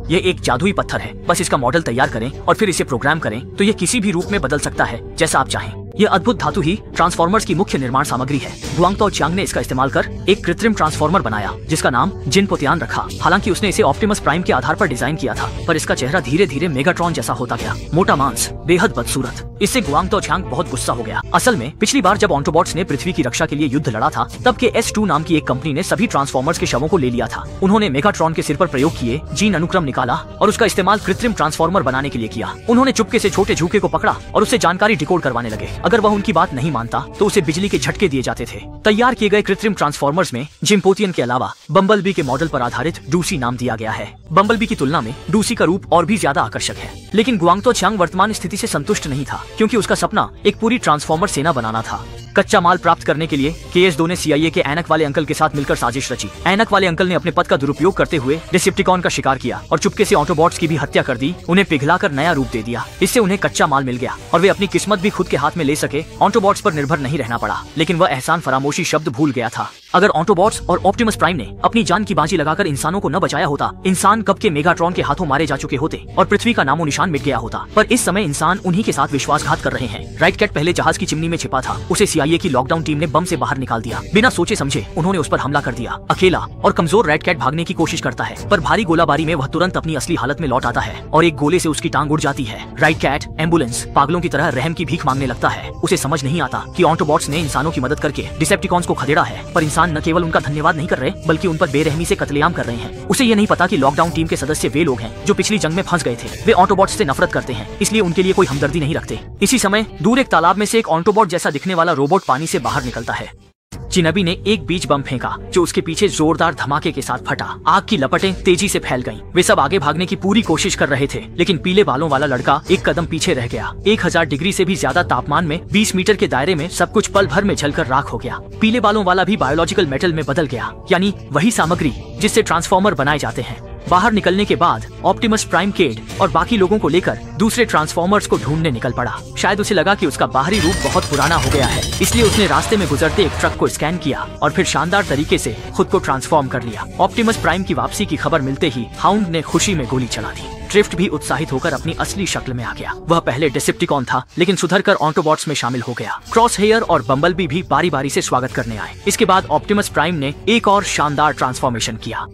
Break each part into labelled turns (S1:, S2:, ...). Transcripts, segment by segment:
S1: ये एक जादुई पत्थर है, बस इसका मॉडल तैयार करें और फिर इसे प्रोग्राम करें तो ये किसी भी रूप में बदल सकता है जैसा आप चाहें। ये अद्भुत धातु ही ट्रांसफॉर्मर्स की मुख्य निर्माण सामग्री है। गुआंगताओ चांग ने इसका इस्तेमाल कर एक कृत्रिम ट्रांसफॉर्मर बनाया जिसका नाम जिनपोतियान रखा। हालांकि उसने इसे ऑप्टिमस प्राइम के आधार पर डिजाइन किया था, पर इसका चेहरा धीरे धीरे मेगाट्रॉन जैसा होता गया। मोटा मांस, बेहद बदसूरत। इससे गुआंगताओ चांग बहुत गुस्सा हो गया। असल में पिछली बार जब ऑटोबॉट्स ने पृथ्वी की रक्षा के लिए युद्ध लड़ा था, तब के S2 नाम की एक कंपनी ने सभी ट्रांसफॉर्मर्स के शवों को ले लिया था। उन्होंने मेगाट्रॉन के सिर पर प्रयोग किए जीन अनुक्रम निकाला और उसका इस्तेमाल कृत्रिम ट्रांसफॉर्मर बनाने के लिए किया। उन्होंने चुपके से छोटे झूके को पकड़ा और उससे जानकारी डिकोड करवाने लगे। अगर वह उनकी बात नहीं मानता तो उसे बिजली के झटके दिए जाते थे। तैयार किए गए कृत्रिम ट्रांसफॉर्मर्स में जिनपोतियन के अलावा बम्बलबी के मॉडल पर आधारित डूसी नाम दिया गया है। बम्बलबी की तुलना में डूसी का रूप और भी ज्यादा आकर्षक है। लेकिन गुआंगताओ चांग वर्तमान स्थिति से संतुष्ट नहीं था, क्योंकि उसका सपना एक पूरी ट्रांसफॉर्मर सेना बनाना था। कच्चा माल प्राप्त करने के लिए KS2 ने CIA के ऐनक वाले अंकल के साथ मिलकर साजिश रची। ऐनक वाले अंकल ने अपने पद का दुरुपयोग करते हुए डिसेप्टिकॉन का शिकार किया और चुपके से ऑटोबॉट्स की भी हत्या कर दी, उन्हें पिघलाकर नया रूप दे दिया। इससे उन्हें कच्चा माल मिल गया और वे अपनी किस्मत भी खुद के हाथ में ले सके। ऑटोबॉट्स पर निर्भर नहीं रहना पड़ा। लेकिन वह एहसान फरामोशी शब्द भूल गया था। अगर ऑटोबॉट्स और ऑप्टिमस प्राइम ने अपनी जान की बाजी लगाकर इंसानों को न बचाया होता, इंसान कब के मेगाट्रॉन के हाथों मारे जा चुके होते और पृथ्वी का नामो निशान मिट गया होता। पर इस समय इंसान उन्हीं के साथ विश्वासघात कर रहे हैं। राइट कैट पहले जहाज की चिमनी में छिपा था, उसे CIA की लॉकडाउन टीम ने बम से बाहर निकाल दिया। बिना सोचे समझे उन्होंने उस पर हमला कर दिया। अकेला और कमजोर राइट कैट भागने की कोशिश करता है, पर भारी गोलाबारी में वह तुरंत अपनी असली हालत में लौट आता है और एक गोले से उसकी टांग उड़ जाती है। राइट कैट एम्बुलेंस पागलों की तरह रहम की भीख मांगने लगता है। उसे समझ नहीं आता कि ऑटोबॉट्स ने इंसानों की मदद करके डिसेप्टिकॉन्स को खदेड़ा है, पर इंसान न केवल उनका धन्यवाद नहीं कर रहे बल्कि उन पर बेरहमी से कत्लेआम कर रहे हैं। उसे ये नहीं पता कि लॉकडाउन टीम के सदस्य वे लोग हैं जो पिछली जंग में फंस गए थे। वे ऑटोबॉट्स से नफरत करते हैं, इसलिए उनके लिए कोई हमदर्दी नहीं रखते। इसी समय दूर एक तालाब में से एक ऑटोबॉट जैसा दिखने वाला रोबोट पानी से बाहर निकलता है। चिनबी ने एक बीच बम फेंका जो उसके पीछे जोरदार धमाके के साथ फटा। आग की लपटें तेजी से फैल गईं। वे सब आगे भागने की पूरी कोशिश कर रहे थे, लेकिन पीले बालों वाला लड़का एक कदम पीछे रह गया। 1000 डिग्री से भी ज्यादा तापमान में 20 मीटर के दायरे में सब कुछ पल भर में जलकर राख हो गया। पीले बालों वाला भी बायोलॉजिकल मेटल में बदल गया, यानी वही सामग्री जिससे ट्रांसफॉर्मर बनाए जाते हैं। बाहर निकलने के बाद ऑप्टिमस प्राइम केड और बाकी लोगों को लेकर दूसरे ट्रांसफॉर्मर्स को ढूंढने निकल पड़ा। शायद उसे लगा कि उसका बाहरी रूप बहुत पुराना हो गया है, इसलिए उसने रास्ते में गुजरते एक ट्रक को स्कैन किया और फिर शानदार तरीके से खुद को ट्रांसफॉर्म कर लिया। ऑप्टिमस प्राइम की वापसी की खबर मिलते ही हाउंड ने खुशी में गोली चला दी। ड्रिफ्ट भी उत्साहित होकर अपनी असली शक्ल में आ गया। वह पहले डिसेप्टिकॉन था, लेकिन सुधरकर ऑटोबॉट्स में शामिल हो गया। क्रॉस हेयर और बम्बलबी भी बारी बारी से स्वागत करने आए। इसके बाद ऑप्टिमस प्राइम ने एक और शानदार ट्रांसफॉर्मेशन किया।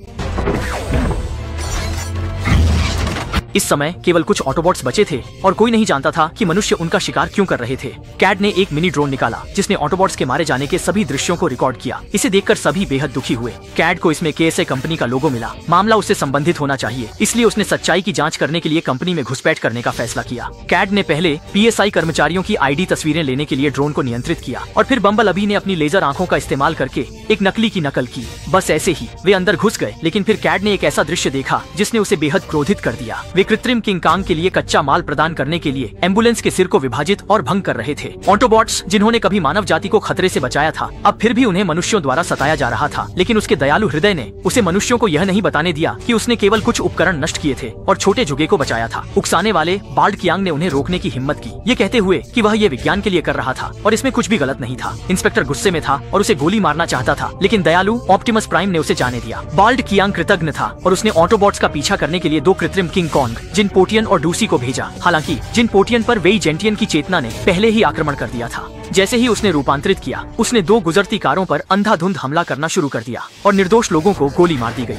S1: इस समय केवल कुछ ऑटोबॉट्स बचे थे और कोई नहीं जानता था कि मनुष्य उनका शिकार क्यों कर रहे थे। कैड ने एक मिनी ड्रोन निकाला जिसने ऑटोबॉट्स के मारे जाने के सभी दृश्यों को रिकॉर्ड किया। इसे देखकर सभी बेहद दुखी हुए। कैड को इसमें KSA कंपनी का लोगो मिला। मामला उससे संबंधित होना चाहिए, इसलिए उसने सच्चाई की जांच करने के लिए कंपनी में घुसपैठ करने का फैसला किया। कैड ने पहले PSI कर्मचारियों की ID तस्वीरें लेने के लिए ड्रोन को नियंत्रित किया और फिर बम्बलबी ने अपनी लेजर आंखों का इस्तेमाल करके एक नकली की नकल की। बस ऐसे ही वे अंदर घुस गए, लेकिन फिर कैड ने एक ऐसा दृश्य देखा जिसने उसे बेहद क्रोधित कर दिया। वे कृत्रिम किंग कांग के लिए कच्चा माल प्रदान करने के लिए एम्बुलेंस के सिर को विभाजित और भंग कर रहे थे। ऑटोबॉट्स जिन्होंने कभी मानव जाति को खतरे से बचाया था, अब फिर भी उन्हें मनुष्यों द्वारा सताया जा रहा था। लेकिन उसके दयालु हृदय ने उसे मनुष्यों को यह नहीं बताने दिया कि उसने केवल कुछ उपकरण नष्ट किए थे और छोटे जुगे को बचाया था। उकसाने वाले बाल्ड कियांग ने उन्हें रोकने की हिम्मत की, ये कहते हुए कि वह ये विज्ञान के लिए कर रहा था और इसमें कुछ भी गलत नहीं था। इंस्पेक्टर गुस्से में था और उसे गोली मारना चाहता था, लेकिन दयालु ऑप्टिमस प्राइम ने उसे जाने दिया। बाल्ड कियांग कृतज्ञ था और उसने ऑटोबॉट्स का पीछा करने के लिए 2 कृत्रिम किंग कॉन्ग, जिनपोटियन और डूसी को भेजा। हालांकि जिनपोटियन पर वेई जेंटियन की चेतना ने पहले ही आक्रमण कर दिया था। जैसे ही उसने रूपांतरित किया, उसने 2 गुजरती कारों पर अंधाधुंध हमला करना शुरू कर दिया और निर्दोष लोगों को गोली मार दी गई।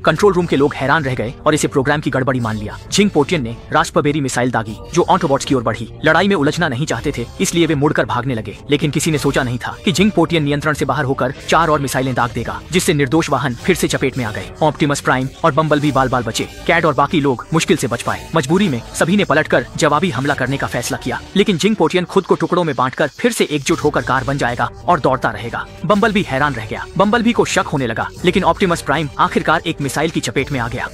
S1: कंट्रोल रूम के लोग हैरान रह गए और इसे प्रोग्राम की गड़बड़ी मान लिया। जिंगपोटियन ने रास्पबेरी मिसाइल दागी जो ऑटोबॉट्स की ओर बढ़ी। लड़ाई में उलझना नहीं चाहते थे, इसलिए वे मुड़कर भागने लगे। लेकिन किसी ने सोचा नहीं था कि जिंगपोटियन नियंत्रण से बाहर होकर 4 और मिसाइलें दाग देगा, जिससे निर्दोष वाहन फिर से चपेट में आ गए। ऑप्टिमस प्राइम और बम्बलबी बाल बाल बचे। कैड और बाकी लोग मुश्किल से बच पाए। मजबूरी में सभी ने पलटकर जवाबी हमला करने का फैसला किया, लेकिन जिंगपोटियन खुद को टुकड़ों में बांटकर फिर से एकजुट होकर कार बन जाएगा और दौड़ता रहेगा। बम्बलबी हैरान रह गया। बम्बलबी को शक होने लगा, लेकिन ऑप्टिमस प्राइम आखिरकार एक मिसाइल की चपेट में आ गया।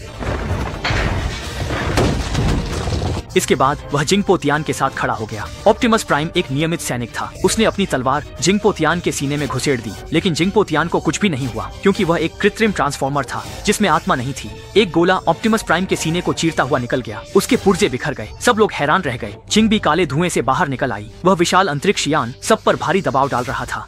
S1: इसके बाद वह जिंगपोतियान के साथ खड़ा हो गया। ऑप्टिमस प्राइम एक नियमित सैनिक था। उसने अपनी तलवार जिंगपोतियान के सीने में घुसेड़ दी, लेकिन जिंगपोतियान को कुछ भी नहीं हुआ, क्योंकि वह एक कृत्रिम ट्रांसफॉर्मर था जिसमें आत्मा नहीं थी। एक गोला ऑप्टिमस प्राइम के सीने को चीरता हुआ निकल गया। उसके पुर्जे बिखर गए। सब लोग हैरान रह गए। जिंग भी काले धुएं से बाहर निकल आई। वह विशाल अंतरिक्ष यान सब पर भारी दबाव डाल रहा था।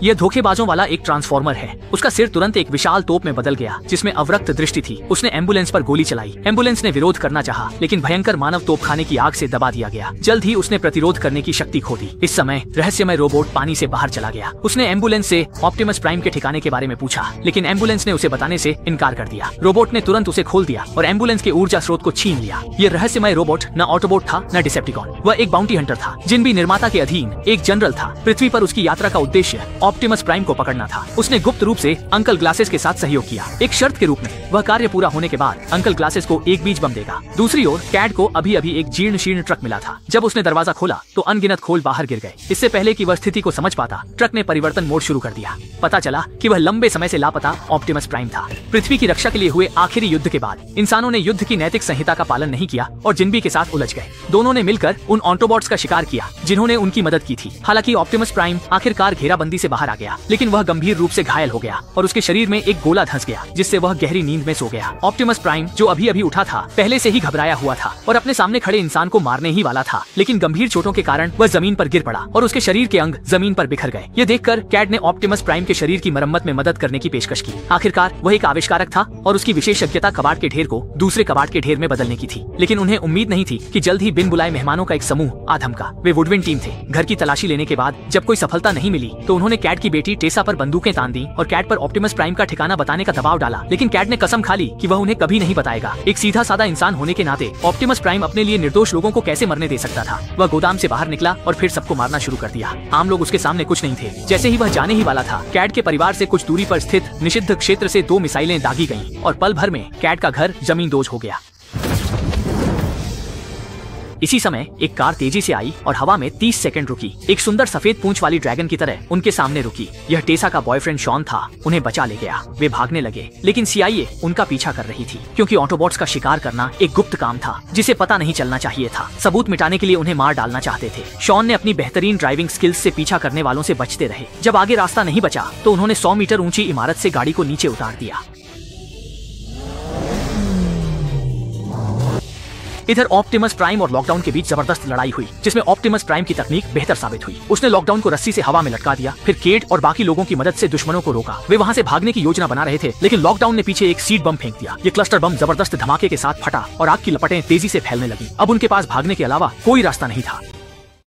S1: यह धोखेबाजों वाला एक ट्रांसफॉर्मर है। उसका सिर तुरंत एक विशाल तोप में बदल गया जिसमें अवरक्त दृष्टि थी। उसने एम्बुलेंस पर गोली चलाई। एम्बुलेंस ने विरोध करना चाहा, लेकिन भयंकर मानव तोपखाने की आग से दबा दिया गया। जल्द ही उसने प्रतिरोध करने की शक्ति खो दी। इस समय रहस्यमय रोबोट पानी से बाहर चला गया। उसने एम्बुलेंस से ऑप्टिमस प्राइम के ठिकाने के बारे में पूछा, लेकिन एम्बुलेंस ने उसे बताने से इनकार कर दिया। रोबोट ने तुरंत उसे खोल दिया और एम्बुलेंस के ऊर्जा स्रोत को छीन लिया। यह रहस्यमय रोबोट न ऑटोबोट था न डिसेप्टिकॉन। वह एक बाउंटी हंटर था, जिनबी निर्माता के अधीन एक जनरल था। पृथ्वी पर उसकी यात्रा का उद्देश्य ऑप्टिमस प्राइम को पकड़ना था। उसने गुप्त रूप से अंकल ग्लासेस के साथ सहयोग किया। एक शर्त के रूप में वह कार्य पूरा होने के बाद अंकल ग्लासेस को एक बीज बम देगा। दूसरी ओर कैट को अभी अभी एक जीर्ण शीर्ण ट्रक मिला था। जब उसने दरवाजा खोला तो अनगिनत खोल बाहर गिर गए। इससे पहले कि वह स्थिति को समझ पाता, ट्रक ने परिवर्तन मोड शुरू कर दिया। पता चला कि वह लंबे समय से लापता ऑप्टिमस प्राइम था। पृथ्वी की रक्षा के लिए हुए आखिरी युद्ध के बाद इंसानों ने युद्ध की नैतिक संहिता का पालन नहीं किया और जिन्बी के साथ उलझ गए। दोनों ने मिलकर उन ऑटोबॉट्स का शिकार किया जिन्होंने उनकी मदद की थी। हालांकि ऑप्टिमस प्राइम आखिरकार घेराबंदी से बाहर आ गया, लेकिन वह गंभीर रूप से घायल हो गया और उसके शरीर में एक गोला धंस गया, जिससे वह गहरी नींद में सो गया। ऑप्टिमस प्राइम, जो अभी अभी उठा था, पहले से ही घबराया हुआ था और अपने सामने खड़े इंसान को मारने ही वाला था, लेकिन गंभीर चोटों के कारण वह जमीन पर गिर पड़ा और उसके शरीर के अंग जमीन पर बिखर गए। यह देखकर कैट ने ऑप्टिमस प्राइम के शरीर की मरम्मत में मदद करने की पेशकश की। आखिरकार वह एक आविष्कारक था और उसकी विशेषज्ञता कबाड़ के ढेर को दूसरे कबाड़ के ढेर में बदलने की थी। लेकिन उन्हें उम्मीद नहीं थी कि जल्द ही बिन बुलाए मेहमानों का एक समूह आ धमका। वे वुडविंड टीम थे। घर की तलाशी लेने के बाद जब कोई सफलता नहीं मिली तो उन्होंने कैट की बेटी टेसा पर बंदूकें तान दी और कैट पर ऑप्टिमस प्राइम का ठिकाना बताने का दबाव डाला। लेकिन कैट ने कसम खा ली कि वह उन्हें कभी नहीं बताएगा। एक सीधा साधा इंसान होने के नाते ऑप्टिमस प्राइम अपने लिए निर्दोष लोगों को कैसे मरने दे सकता था। वह गोदाम से बाहर निकला और फिर सबको मारना शुरू कर दिया। आम लोग उसके सामने कुछ नहीं थे। जैसे ही वह जाने ही वाला था, कैट के परिवार से कुछ दूरी पर स्थित निषिद्ध क्षेत्र से 2 मिसाइलें दागी गईं और पल भर में कैट का घर जमींदोज हो गया। इसी समय एक कार तेजी से आई और हवा में 30 सेकंड रुकी। एक सुंदर सफेद पूंछ वाली ड्रैगन की तरह उनके सामने रुकी। यह टेसा का बॉयफ्रेंड शॉन था। उन्हें बचा ले गया। वे भागने लगे, लेकिन CIA उनका पीछा कर रही थी, क्योंकि ऑटोबॉट्स का शिकार करना एक गुप्त काम था जिसे पता नहीं चलना चाहिए था। सबूत मिटाने के लिए उन्हें मार डालना चाहते थे। शॉन ने अपनी बेहतरीन ड्राइविंग स्किल्स से पीछा करने वालों से बचते रहे। जब आगे रास्ता नहीं बचा तो उन्होंने 100 मीटर ऊंची इमारत से गाड़ी को नीचे उतार दिया। इधर ऑप्टिमस प्राइम और लॉकडाउन के बीच जबरदस्त लड़ाई हुई, जिसमें ऑप्टिमस प्राइम की तकनीक बेहतर साबित हुई। उसने लॉकडाउन को रस्सी से हवा में लटका दिया, फिर केट और बाकी लोगों की मदद से दुश्मनों को रोका। वे वहां से भागने की योजना बना रहे थे, लेकिन लॉकडाउन ने पीछे एक सीड बम फेंक दिया। ये क्लस्टर बम जबरदस्त धमाके के साथ फटा और आग की लपटें तेजी से फैलने लगी। अब उनके पास भागने के अलावा कोई रास्ता नहीं था।